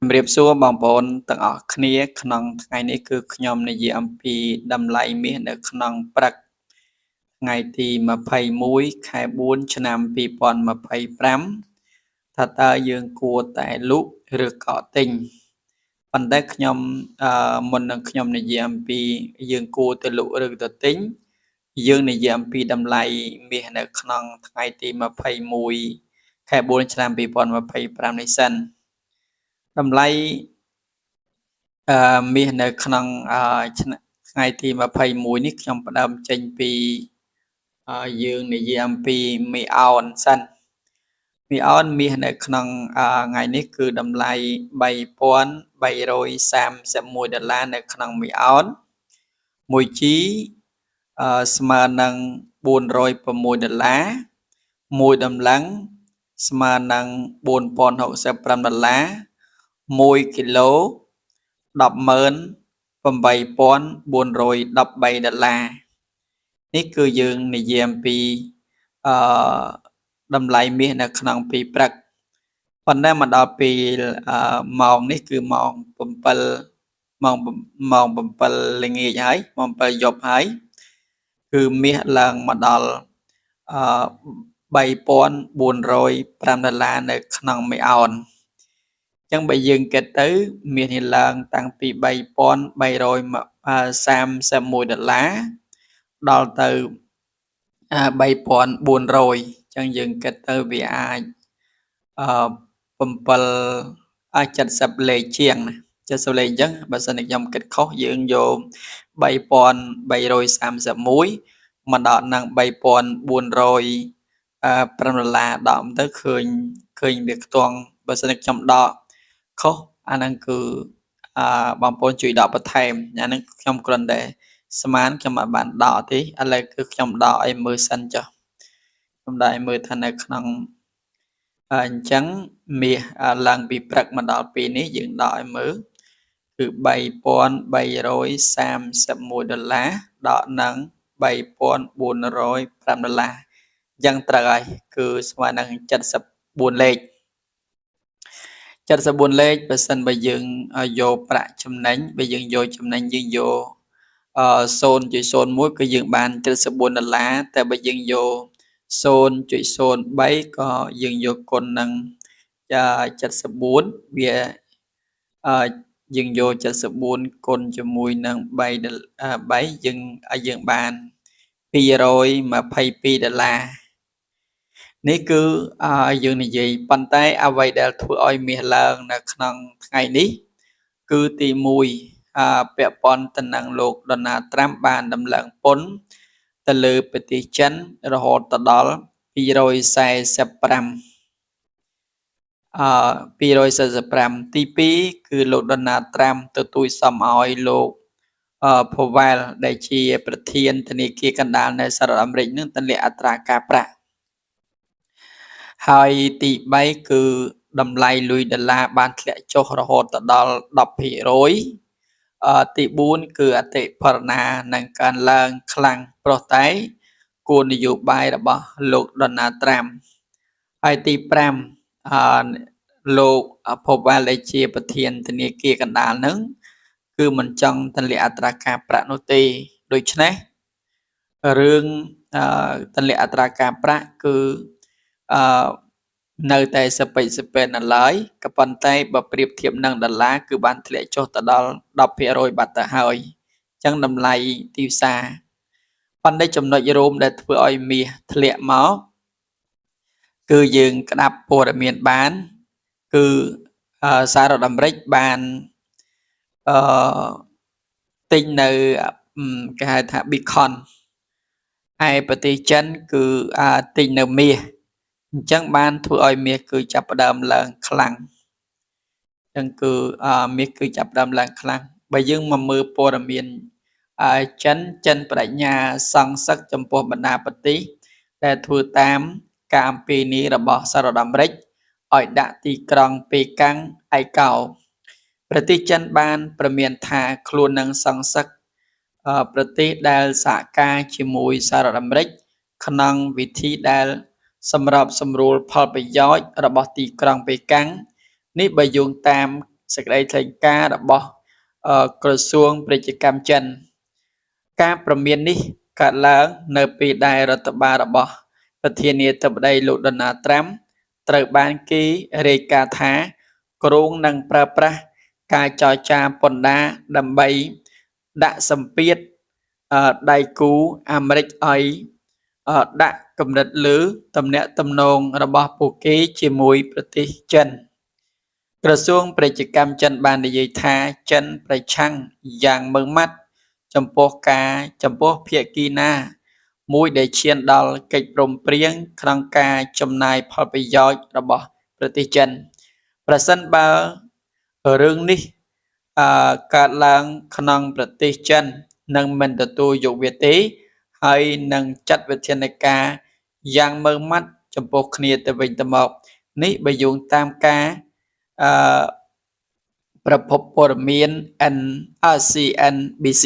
ជំរាបសួរបងប្អូនទាំងអស់គ្នាក្នុងថ្ងៃនេះគឺខ្ញុំនិយាយអំពីតម្លៃមាសនៅក្នុងព្រឹកថ្ងៃទី21ខែ4ឆ្នាំ2025ថាតើយើងគួរតែលក់ឬក៏ទិញប៉ុន្តែខ្ញុំមុននឹងខ្ញុំនិយាយអំពីយើងគួរទៅលក់ឬទៅទិញយើងនិយាយអំពីតម្លៃមាសនៅក្នុងថ្ងៃទី21ខែ4ឆ្នាំ2025នេះសិនតម្លៃមាសនៅក្នុងថ្ងៃទី21នេះខ្ញុំផ្ដើមចេញពីយើងនិយាយអំពីមីអោនសិនមីអោនមាសនៅក្នុងថ្ងៃនេះគឺតម្លៃ$3,331នៅក្នុងមីអោន1G ស្មើនឹង$406 1តម្លឹងស្មើនឹង$4,065 1គីឡូ$108,413នេះគឺយើងនិយាយអំពីតម្លៃមាសនៅក្នុងពេលព្រឹកប៉ុន្តែមកដល់ពេលម៉ោងនេះគឺម៉ោង7ល្ងាចហើយម៉ោង7យប់ហើយគឺមាសឡើងមកដល់$3,405នៅក្នុងមួយអោនចឹងបើយើងគិតទៅមាសនេះឡើងតាំងពី$3,331ដល់ទៅ$3,400ចឹងយើងគិតទៅវាអាច70លេខជាងណា70លេខអញ្ចឹងបើសិនជាខ្ញុំគិតខុសយើងយក$3,331មកដកនឹង$3,405ដកទៅឃើញវាខ្ទង់បើសិនជាខ្ញុំដកខុសអាហ្នឹងគឺបងប្អូនជួយដកបន្ថែមអាហ្នឹងខ្ញុំគ្រាន់តែស្មានខ្ញុំអត់បានដកទេឥឡូវគឺខ្ញុំដកឲ្យមើលសិនចុះខ្ញុំដកឲ្យមើលថានៅក្នុងអញ្ចឹងមាសឡើងពីព្រឹកមកដល់ពេលនេះយើងដកឲ្យមើលគឺ$3,331ដកនឹង$3,405អញ្ចឹងត្រូវហើយគឺស្មើនឹង74លេខ74លេខបើសិនបើយើងយកប្រាក់ចំណេញបើយើងយកចំណេញយើងយក0.01 គឺយើងបាន$74តែបើយើងយក0.03 ក៏យើងយកគុណនឹង74វាយើងយក74គុណជាមួយនឹង3យើងបាន$222នេះគឺយើងនិយាយប៉ុន្តែអ្វីដែលធ្វើឲ្យមាសឡើងនៅក្នុងថ្ងៃនេះគឺទី1ពាក់ព័ន្ធទៅនឹងលោក Donald Trump បានដំឡើងពន្ធទៅលើប្រទេសចិនរហូតដល់245ទី2គឺលោក Donald Trump ទទួលសមឲ្យលោក Powell ដែលជាប្រធានធនាគារកណ្ដាលនៅសហរដ្ឋអាមេរិកនឹងទម្លាក់អត្រាការប្រាក់ហើយទី3គឺតម្លៃលុយដុល្លារបានធ្លាក់ចុះរហូតដល់10%ទី4គឺអតិផរណានឹងកើនឡើងខ្លាំងព្រោះតែគោលនយោបាយរបស់លោក Donald Trump ហើយទី5លោក Powell ដែលជាប្រធានធនាគារកណ្ដាលនឹងគឺមិនចង់ទម្លាក់អត្រាការប្រាក់នោះទេដូច្នេះរឿងទម្លាក់អត្រាការប្រាក់គឺនៅតែសពេចសពេននៅឡើយក៏ប៉ុន្តែបើប្រៀបធៀបនឹងដុល្លារគឺបានធ្លាក់ចុះទៅដល់10%បាត់ទៅហើយអញ្ចឹងតម្លៃទីផ្សារប៉ុន្តែចំណុចរួមដែលធ្វើឲ្យមាសធ្លាក់មកគឺយើងក្តាប់ព័ត៌មានបានគឺសហរដ្ឋអាមេរិកបានទិញនៅគេហៅថា Bitcoin ឯប្រទេសចិនគឺទិញនៅមាសអញ្ចឹងបានធ្វើឲ្យមាសគឺចាប់ផ្ដើមឡើងខ្លាំងអញ្ចឹងគឺមាសគឺចាប់ផ្ដើមឡើងខ្លាំងបើយើងមកមើលព័ត៌មានចិនបដិញ្ញាសង្សឹកចំពោះបណ្ដាប្រទេសដែលធ្វើតាមការអំពាវនាវរបស់សហរដ្ឋអាមេរិកឲ្យដាក់ទីក្រុងប៉េកាំងឯកោប្រទេសចិនបានប្រមានថាខ្លួននឹងសង្សឹកប្រទេសដែលសហការជាមួយសហរដ្ឋអាមេរិកក្នុងវិធីដែលសម្របសម្រួលផលប្រយោជន៍របស់ទីក្រុងប៉េកាំងនេះបើយោងតាម សេចក្តីថ្លែងការណ៍របស់ក្រសួងពាណិជ្ជកម្មចិនការព្រមាននេះកើតឡើងនៅពេលដែលរដ្ឋបាលរបស់ប្រធានាធិបតីលោក Donald Trump ត្រូវបានគេរាយការណ៍ថាគ្រោងនឹងប្រើប្រាស់ការចរចាពន្ធដារដើម្បីដាក់សម្ពាធដៃគូអាមេរិកឲ្យដាក់កម្រិតលើទំនាក់ទំនងរបស់ពួកគេជាមួយប្រទេសចិនក្រសួងពាណិជ្ជកម្មចិនបាននិយាយថាចិនប្រឆាំងយ៉ាងម៉ឺងម៉ាត់ចំពោះភាគីណាមួយដែលឈានដល់កិច្ចព្រមព្រៀងក្នុងការចំណាយផលប្រយោជន៍របស់ប្រទេសចិនប្រសិនបើរឿងនេះកើតឡើងក្នុងប្រទេសចិននឹងមិនទទួលយកវាទេហើយនឹងចាត់វិធានការយ៉ាងម៉ឺងម៉ាត់ចំពោះគ្នាទៅវិញទៅមកនេះបើយោងតាមការប្រភពព័ត៌មានCNBC